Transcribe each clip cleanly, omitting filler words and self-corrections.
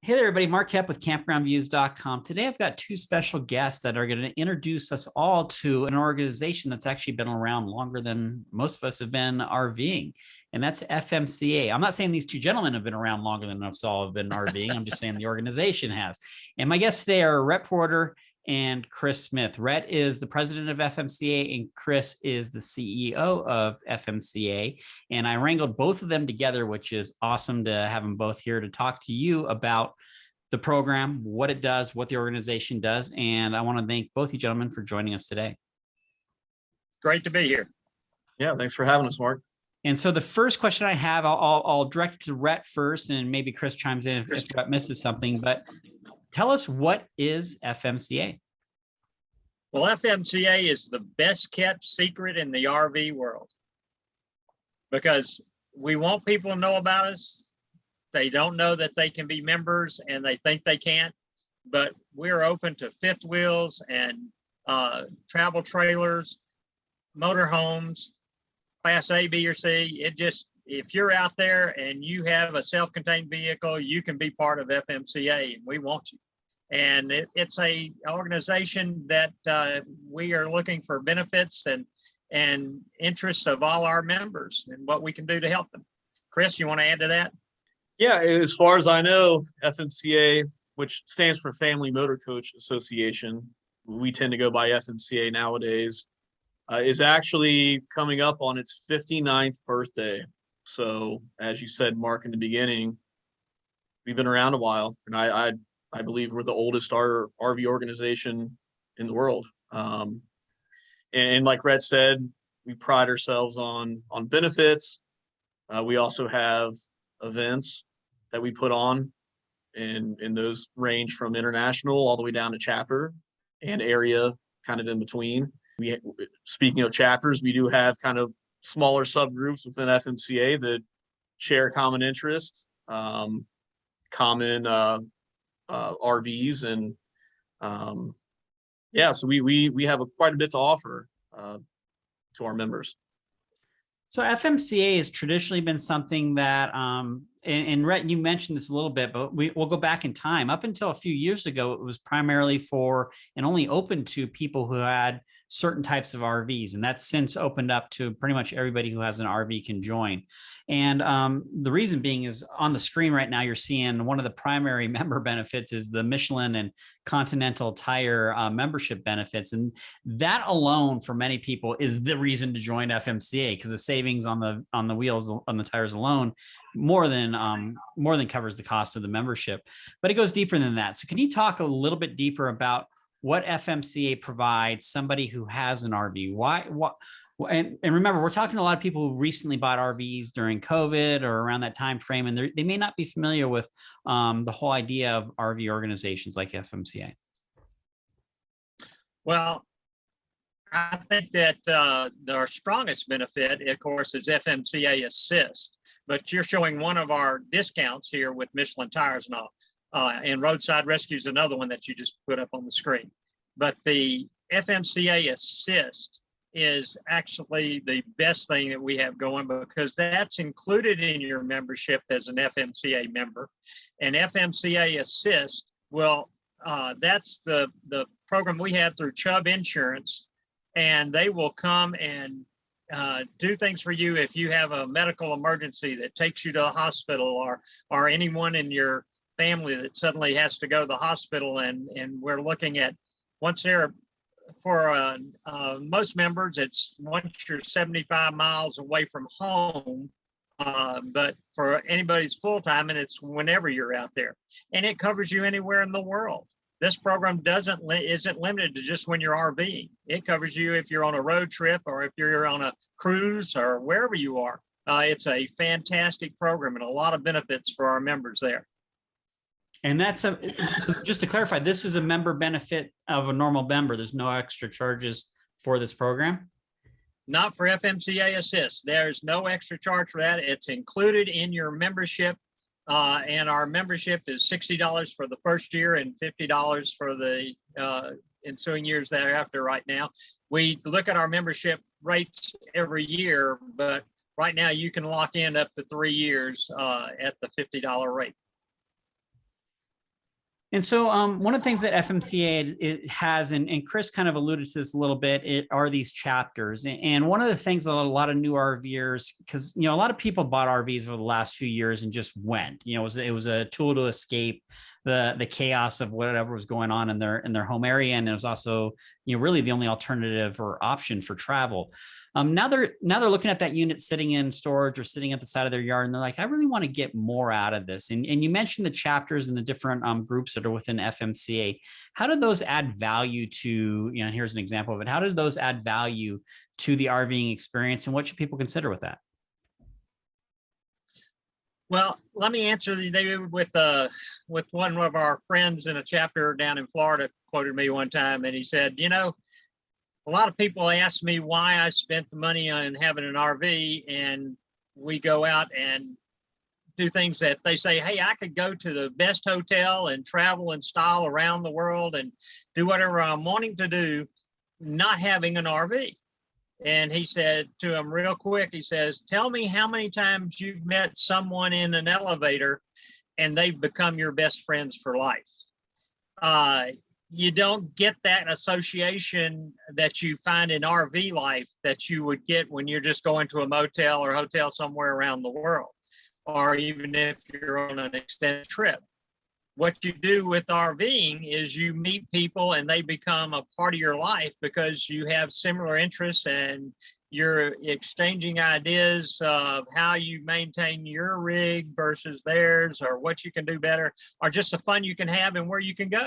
Hey there, everybody. Mark Kepp with campgroundviews.com. Today, I've got two special guests that are going to introduce us all to an organization that's actually been around longer than most of us have been RVing, and that's FMCA. I'm not saying these two gentlemen have been around longer than us all have been RVing. I'm just saying the organization has. And my guests today are Rhett Porter and Chris Smith. Rhett is the president of FMCA and Chris is the CEO of FMCA. And I wrangled both of them together, which is awesome to have them both here to talk to you about the program, what it does, what the organization does. And I want to thank both you gentlemen for joining us today. Great to be here. Yeah, thanks for having us, Mark. And so the first question I have, I'll direct it to Rhett first, and maybe Chris chimes in if Rhett misses something, but tell us, what is FMCA? Well, FMCA is the best kept secret in the RV world because we want people to know about us. They don't know that they can be members and they think they can't, but we're open to fifth wheels and travel trailers, motorhomes, class A, B, or C. If you're out there and you have a self-contained vehicle, you can be part of FMCA and we want you. And it's a organization that we are looking for benefits and interests of all our members and what we can do to help them. Chris, you want to add to that? Yeah, as far as I know, FMCA, which stands for Family Motor Coach Association, we tend to go by FMCA nowadays, is actually coming up on its 59th birthday. So as you said, Mark, in the beginning, we've been around a while, and I believe we're the oldest RV organization in the world. And like Rhett said, we pride ourselves on benefits. We also have events that we put on, and those range from international all the way down to chapter and area, kind of in between. Speaking of chapters, we do have kind of smaller subgroups within FMCA that share common interests, common RVs, and so we have quite a bit to offer to our members. So FMCA has traditionally been something that, and Rhett, you mentioned this a little bit, but we'll go back in time. Up until a few years ago, it was primarily for and only open to people who had certain types of RVs. And that's since opened up to pretty much everybody who has an RV can join. And the reason being is on the screen right now, you're seeing one of the primary member benefits is the Michelin and Continental Tire membership benefits. And that alone for many people is the reason to join FMCA, because the savings on the wheels, on the tires alone, more than covers the cost of the membership. But it goes deeper than that. So can you talk a little bit deeper about what FMCA provides somebody who has an RV? And remember, we're talking to a lot of people who recently bought RVs during COVID or around that time frame, and they may not be familiar with the whole idea of RV organizations like FMCA. Well, I think that our strongest benefit, of course, is FMCA Assist. But you're showing one of our discounts here with Michelin tires and all. And Roadside Rescue is another one that you just put up on the screen. But the FMCA Assist is actually the best thing that we have going, because that's included in your membership as an FMCA member. And FMCA Assist, well, that's the program we have through Chubb Insurance, and they will come and do things for you if you have a medical emergency that takes you to the hospital, or anyone in your family that suddenly has to go to the hospital. And we're looking at, once they're, for most members, it's once you're 75 miles away from home, but for anybody's full-time, and it's whenever you're out there, and it covers you anywhere in the world. This program isn't limited to just when you're RVing. It covers you if you're on a road trip or if you're on a cruise or wherever you are. It's a fantastic program and a lot of benefits for our members there. And so just to clarify, this is a member benefit of a normal member. There's no extra charges for this program? Not for FMCA Assist. There's no extra charge for that. It's included in your membership. And our membership is $60 for the first year and $50 for the ensuing years thereafter. Right now, we look at our membership rates every year, but right now you can lock in up to 3 years at the $50 rate. And so one of the things that FMCA it has, and Chris kind of alluded to this a little bit, are these chapters. And one of the things that a lot of new RVers, because a lot of people bought RVs over the last few years and just went. It was a tool to escape the chaos of whatever was going on in their home area, and it was also really the only alternative or option for travel. Now they're looking at that unit sitting in storage or sitting at the side of their yard, and they're like, I really want to get more out of this. And you mentioned the chapters and the different groups that are within FMCA. How did those add value to, here's an example of it. How did those add value to the RVing experience, and what should people consider with that? Well, let me answer with one of our friends in a chapter down in Florida quoted me one time, and he said, a lot of people ask me why I spent the money on having an RV, and we go out and do things that they say, hey, I could go to the best hotel and travel in style around the world and do whatever I'm wanting to do, not having an RV. And he said to him real quick, he says, tell me how many times you've met someone in an elevator and they've become your best friends for life. You don't get that association that you find in RV life that you would get when you're just going to a motel or hotel somewhere around the world, or even if you're on an extended trip. What you do with RVing is you meet people and they become a part of your life because you have similar interests and you're exchanging ideas of how you maintain your rig versus theirs, or what you can do better, or just the fun you can have and where you can go.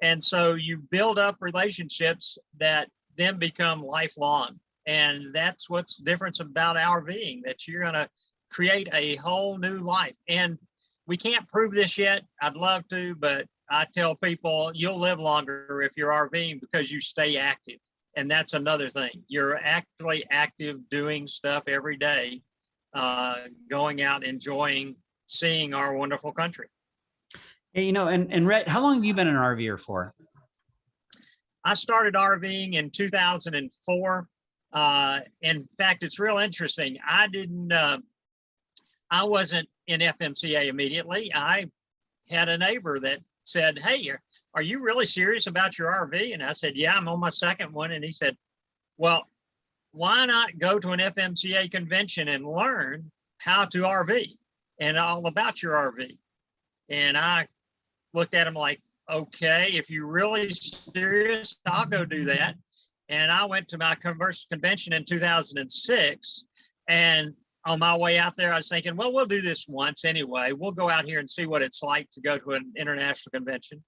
And so you build up relationships that then become lifelong. And that's what's different about RVing, that you're going to create a whole new life. And we can't prove this yet. I'd love to, but I tell people you'll live longer if you're RVing because you stay active. And that's another thing. You're actually active, doing stuff every day, going out, enjoying, seeing our wonderful country. Hey, and Rhett, how long have you been an RVer for? I started RVing in 2004. In fact, it's real interesting. I wasn't in FMCA immediately. I had a neighbor that said, hey, are you really serious about your RV? And I said, yeah, I'm on my second one. And he said, well, why not go to an FMCA convention and learn how to RV and all about your RV? And I looked at him like, okay, if you're really serious, I'll go do that. And I went to my convention in 2006. And on my way out there, I was thinking, well, we'll do this once anyway. We'll go out here and see what it's like to go to an international convention.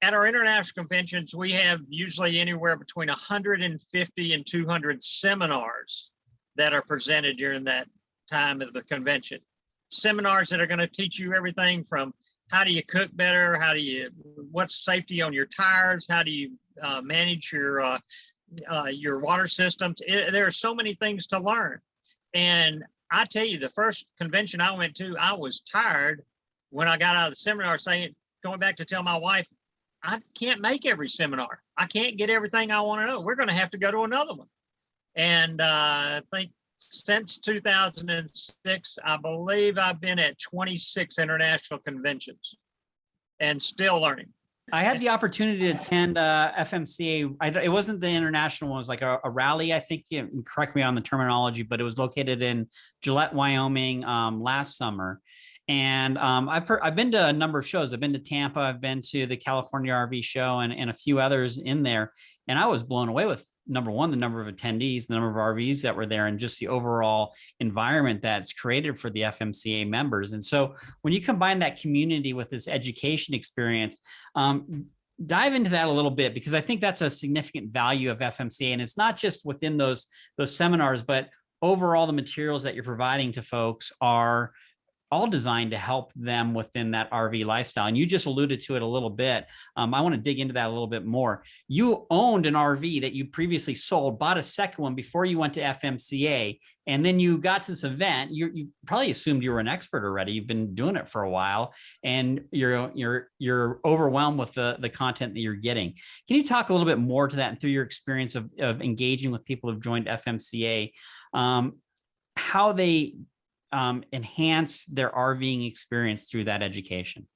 At our international conventions, we have usually anywhere between 150 and 200 seminars that are presented during that time of the convention. Seminars that are going to teach you everything from how do you cook better, what's safety on your tires, how do you manage your water systems. There are so many things to learn. And I tell you, the first convention I went to, I was tired when I got out of the seminar going back to tell my wife, I can't make every seminar. I can't get everything I want to know. We're going to have to go to another one. And I think since 2006, I believe I've been at 26 international conventions and still learning. I had the opportunity to attend FMCA. It wasn't the international one. It was like a rally, I think. Correct me on the terminology, but it was located in Gillette, Wyoming last summer. And I've been to a number of shows. I've been to Tampa. I've been to the California RV show and a few others in there. And I was blown away with, number one, the number of attendees, the number of RVs that were there, and just the overall environment that's created for the FMCA members. And so when you combine that community with this education experience, dive into that a little bit, because I think that's a significant value of FMCA. And it's not just within those seminars, but overall the materials that you're providing to folks are all designed to help them within that RV lifestyle. And you just alluded to it a little bit. I want to dig into that a little bit more. You owned an RV that you previously sold, bought a second one before you went to FMCA. And then you got to this event. You probably assumed you were an expert already. You've been doing it for a while, and you're overwhelmed with the content that you're getting. Can you talk a little bit more to that, and through your experience of engaging with people who've joined FMCA, how they enhance their RVing experience through that education?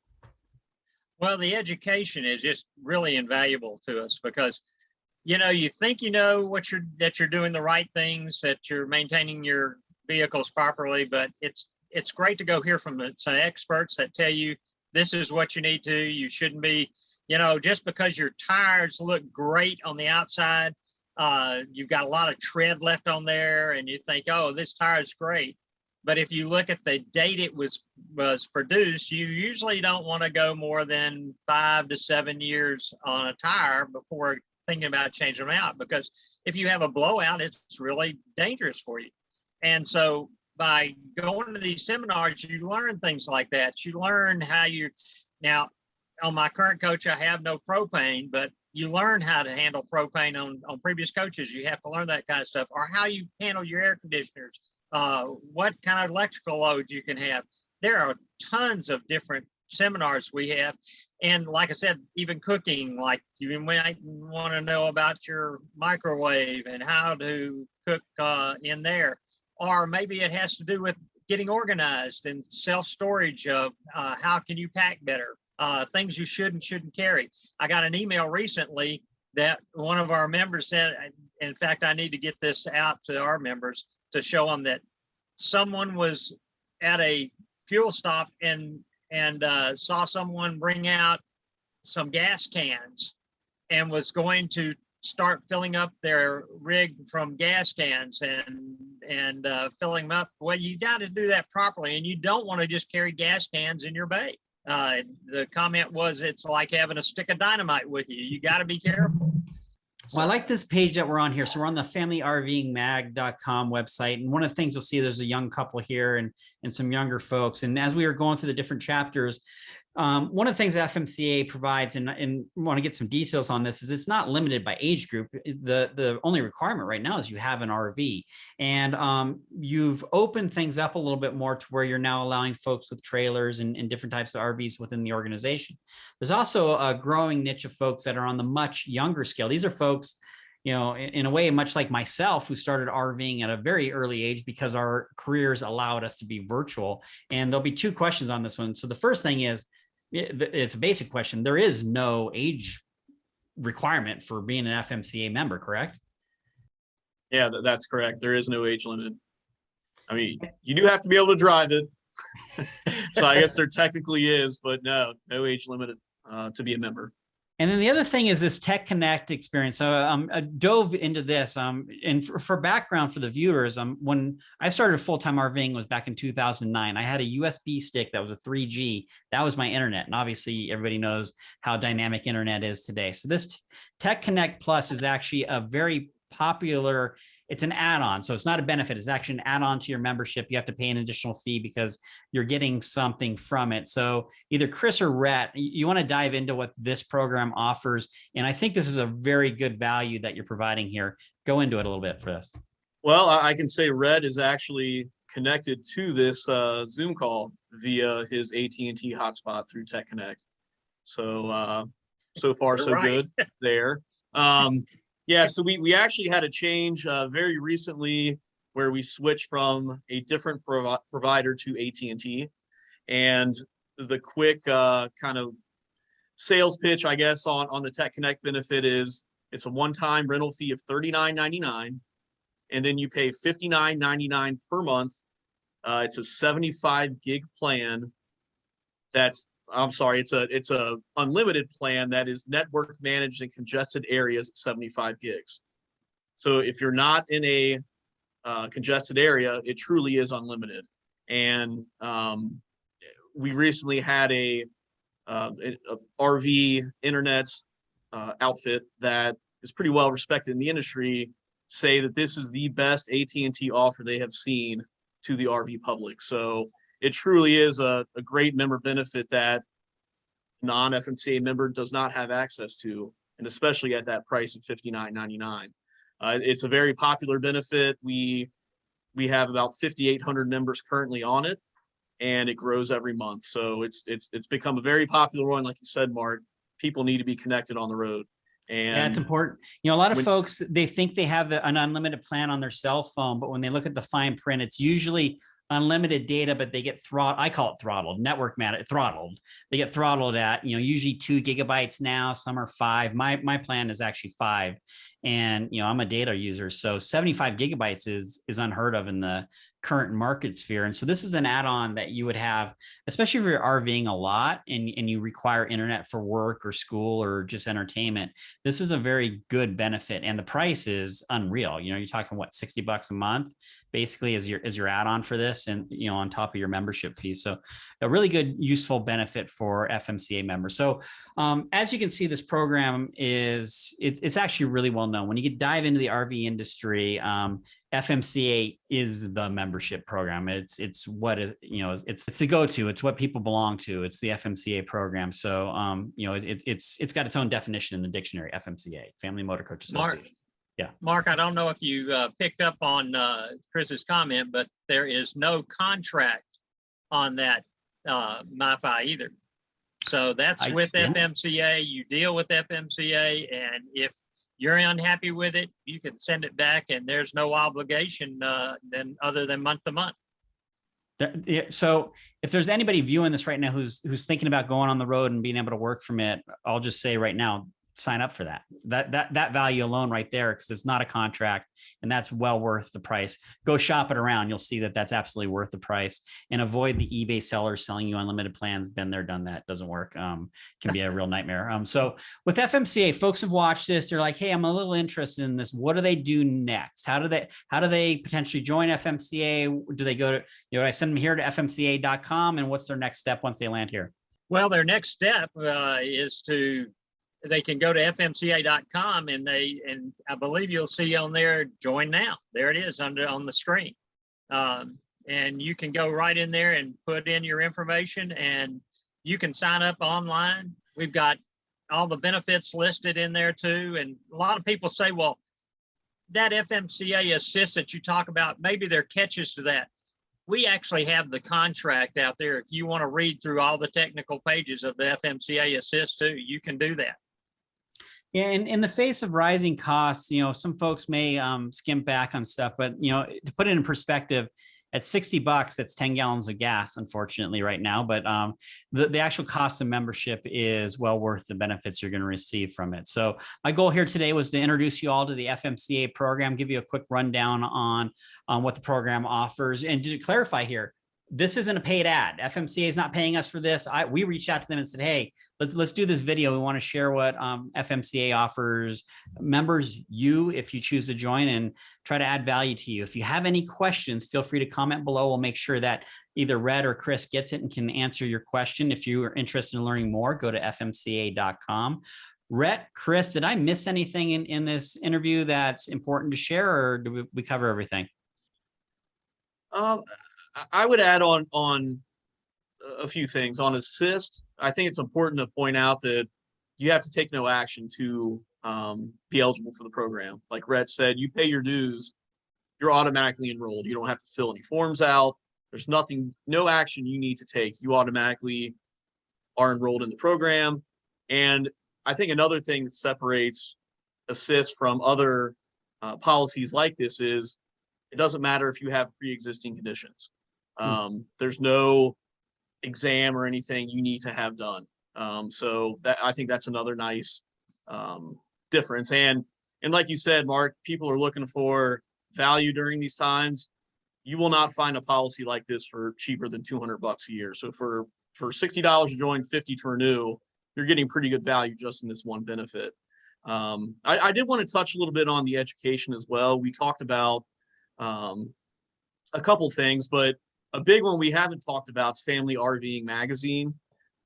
Well, the education is just really invaluable to us because, you think that you're doing the right things, that you're maintaining your vehicles properly, but it's great to go hear from some experts that tell you this is what you need to. You shouldn't be, just because your tires look great on the outside, you've got a lot of tread left on there, and you think, oh, this tire is great. But if you look at the date it was produced, you usually don't want to go more than 5 to 7 years on a tire before thinking about changing them out, because if you have a blowout, it's really dangerous for you. And so by going to these seminars, you learn things like that. You learn how now on my current coach, I have no propane, but you learn how to handle propane on previous coaches. You have to learn that kind of stuff, or how you handle your air conditioners, what kind of electrical loads you can have. There are tons of different seminars we have. And like I said, even cooking, like you might want to know about your microwave and how to cook in there. Or maybe it has to do with getting organized and self-storage of how can you pack better, things you should and shouldn't carry. I got an email recently that one of our members said, in fact, I need to get this out to our members to show them that someone was at a fuel stop and saw someone bring out some gas cans and was going to start filling up their rig from gas cans and filling them up. Well, you got to do that properly, and you don't want to just carry gas cans in your bay. The comment was, it's like having a stick of dynamite with you. You got to be careful. Well, I like this page that we're on here. So we're on the familyrvingmag.com website. And one of the things you'll see, there's a young couple here and some younger folks. And as we were going through the different chapters, one of the things FMCA provides, and want to get some details on this, is it's not limited by age group. The only requirement right now is you have an RV, and you've opened things up a little bit more to where you're now allowing folks with trailers and different types of RVs within the organization. There's also a growing niche of folks that are on the much younger scale. These are folks, in a way, much like myself, who started RVing at a very early age because our careers allowed us to be virtual. And there'll be two questions on this one. So the first thing is, it's a basic question. There is no age requirement for being an FMCA member, correct? Yeah, that's correct. There is no age limit. I mean, you do have to be able to drive it. So I guess there technically is, but no age limit to be a member. And then the other thing is this Tech Connect experience. So I dove into this. And for background for the viewers, when I started full-time RVing was back in 2009. I had a USB stick that was a 3G. That was my internet. And obviously everybody knows how dynamic internet is today. So this Tech Connect Plus is actually a very popular, it's an add-on. So it's not a benefit. It's actually an add-on to your membership. You have to pay an additional fee because you're getting something from it. So either Chris or Rhett, you want to dive into what this program offers. And I think this is a very good value that you're providing here. Go into it a little bit for us. Well, I can say Rhett is actually connected to this Zoom call via his AT&T hotspot through Tech Connect. So, so far, so good there. Yeah, so we actually had a change very recently where we switched from a different provider to AT&T. And the quick kind of sales pitch, I guess, on the Tech Connect benefit is it's a one-time rental fee of $39.99, and then you pay $59.99 per month. It's a 75 gig plan. It's a unlimited plan that is network managed in congested areas at 75 gigs. So if you're not in a congested area, it truly is unlimited. And we recently had a RV internet outfit that is pretty well respected in the industry say that this is the best AT&T offer they have seen to the RV public. So it truly is a great member benefit that non-FMCA member does not have access to, and especially at that price of $59.99. It's a very popular benefit. We have about 5,800 members currently on it, and it grows every month. So it's become a very popular one. Like you said, Mark, people need to be connected on the road. And yeah, it's important. A lot of folks, they think they have an unlimited plan on their cell phone, but when they look at the fine print, it's usually unlimited data, but they get throttled. I call it throttled, throttled. They get throttled at, usually 2 gigabytes now. Some are 5. My plan is actually 5. And, I'm a data user. So 75 gigabytes is unheard of in the current market sphere. And so this is an add-on that you would have, especially if you're RVing a lot and you require internet for work or school or just entertainment. This is a very good benefit. And the price is unreal. You're talking what, $60 a month basically is your add-on for this, and on top of your membership fee. So a really good useful benefit for FMCA members. So as you can see, this program it's actually really well known. When you dive into the RV industry, FMCA is the membership program. It's what it's the go-to. It's what people belong to. It's the FMCA program. So it's got its own definition in the dictionary. FMCA, Family Motor Coach Association. Mark, I don't know if you picked up on Chris's comment, but there is no contract on that MiFi either. So that's with FMCA. You deal with FMCA, and if you're unhappy with it, you can send it back, and there's no obligation then other than month to month. So if there's anybody viewing this right now who's thinking about going on the road and being able to work from it, I'll just say right now, sign up for that value alone right there, because it's not a contract, and that's well worth the price. Go shop it around. You'll see that that's absolutely worth the price, and avoid the eBay sellers selling you unlimited plans. Been there, done that. Doesn't work. Can be a real nightmare. So with FMCA, folks have watched this. They're like, hey, I'm a little interested in this. What do they do next? How do they potentially join FMCA? Do they go to, I send them here to FMCA.com, and what's their next step once they land here? Well, their next step is they can go to FMCA.com, and I believe you'll see on there, join now. There it is on the screen. And you can go right in there and put in your information, and you can sign up online. We've got all the benefits listed in there too. And a lot of people say, well, that FMCA assist that you talk about, maybe there are catches to that. We actually have the contract out there. If you want to read through all the technical pages of the FMCA assist too, you can do that. Yeah, in the face of rising costs, some folks may skim back on stuff, but to put it in perspective, at $60, that's 10 gallons of gas, unfortunately, right now. But the actual cost of membership is well worth the benefits you're going to receive from it. So my goal here today was to introduce you all to the FMCA program, give you a quick rundown on what the program offers, and to clarify here, this isn't a paid ad. FMCA is not paying us for this. We reached out to them and said, hey, let's do this video. We want to share what FMCA offers members, if you choose to join, and try to add value to you. If you have any questions, feel free to comment below. We'll make sure that either Red or Chris gets it and can answer your question. If you are interested in learning more, go to FMCA.com. Rhett, Chris, did I miss anything in this interview that's important to share, or do we cover everything? I would add on a few things. On assist, I think it's important to point out that you have to take no action to be eligible for the program. Like Rhett said, you pay your dues, you're automatically enrolled. You don't have to fill any forms out. There's no action you need to take. You automatically are enrolled in the program. And I think another thing that separates assist from other policies like this is it doesn't matter if you have pre-existing conditions. There's no exam or anything you need to have done. So I think that's another nice difference. And like you said, Mark, people are looking for value during these times. You will not find a policy like this for cheaper than $200 a year. So for $60 to join, $50 to renew, you're getting pretty good value just in this one benefit. I did want to touch a little bit on the education as well. We talked about a couple things, but a big one we haven't talked about is Family RVing Magazine.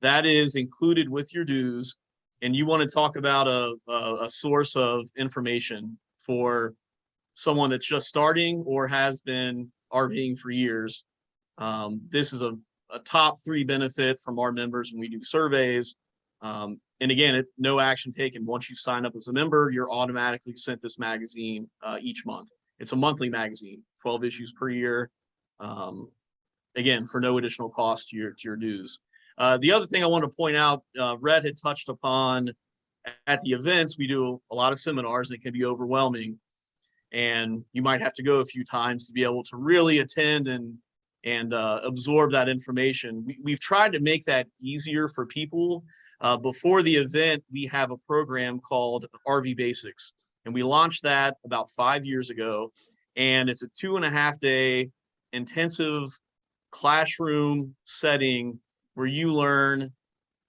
That is included with your dues, and you want to talk about a source of information for someone that's just starting or has been RVing for years. This is a top 3 benefit from our members when we do surveys. And again, no action taken. Once you sign up as a member, you're automatically sent this magazine each month. It's a monthly magazine, 12 issues per year. Again, for no additional cost to your dues. The other thing I want to point out, Red had touched upon at the events, we do a lot of seminars, and it can be overwhelming. And you might have to go a few times to be able to really attend and and absorb that information. We've tried to make that easier for people. Before the event, we have a program called RV Basics, and we launched that about 5 years ago. And it's a 2.5-day intensive classroom setting where you learn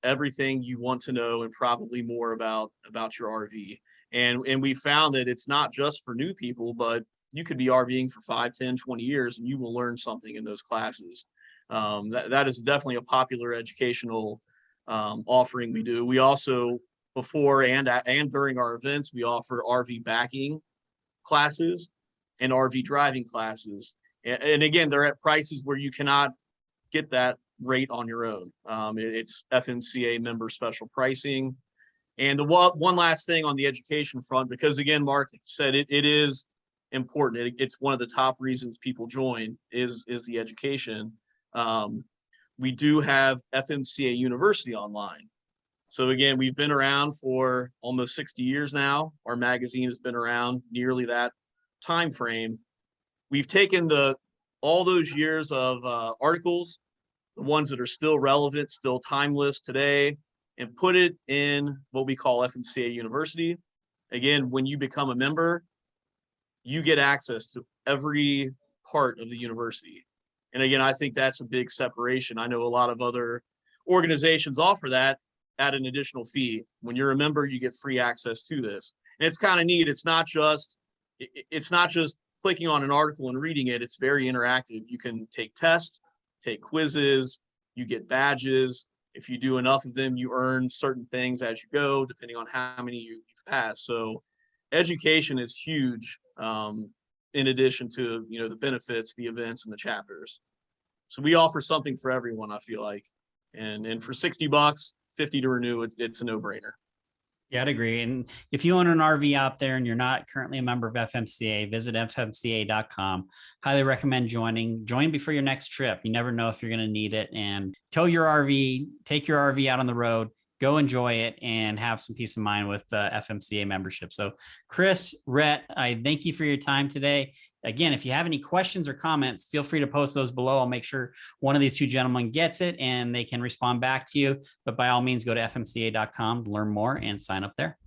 everything you want to know and probably more about your RV. And we found that it's not just for new people, but you could be RVing for 5, 10, 20 years, and you will learn something in those classes. That is definitely a popular educational offering we do. We also, before and during our events, we offer RV backing classes and RV driving classes. And again, they're at prices where you cannot get that rate on your own. It's FMCA member special pricing. And the one last thing on the education front, because again, Mark said it is important. It's one of the top reasons people join is the education. We do have FMCA University online. So again, we've been around for almost 60 years now. Our magazine has been around nearly that time frame. We've taken all those years of articles, the ones that are still relevant, still timeless today, and put it in what we call FMCA University. Again, when you become a member, you get access to every part of the university. And again, I think that's a big separation. I know a lot of other organizations offer that at an additional fee. When you're a member, you get free access to this. And it's kind of neat. It's not just clicking on an article and reading it. It's very interactive. You can take tests, take quizzes, you get badges. If you do enough of them, you earn certain things as you go, depending on how many you've passed. So education is huge, in addition to, the benefits, the events, and the chapters. So we offer something for everyone, I feel like. And for $60, $50 to renew, it's a no-brainer. Yeah, I'd agree. And if you own an RV out there and you're not currently a member of FMCA, visit FMCA.com. Highly recommend joining. Join before your next trip. You never know if you're going to need it. And tow your RV, take your RV out on the road, go enjoy it, and have some peace of mind with FMCA membership. So Chris, Rhett, I thank you for your time today. Again, if you have any questions or comments, feel free to post those below. I'll make sure one of these two gentlemen gets it and they can respond back to you. But by all means, go to FMCA.com to learn more and sign up there.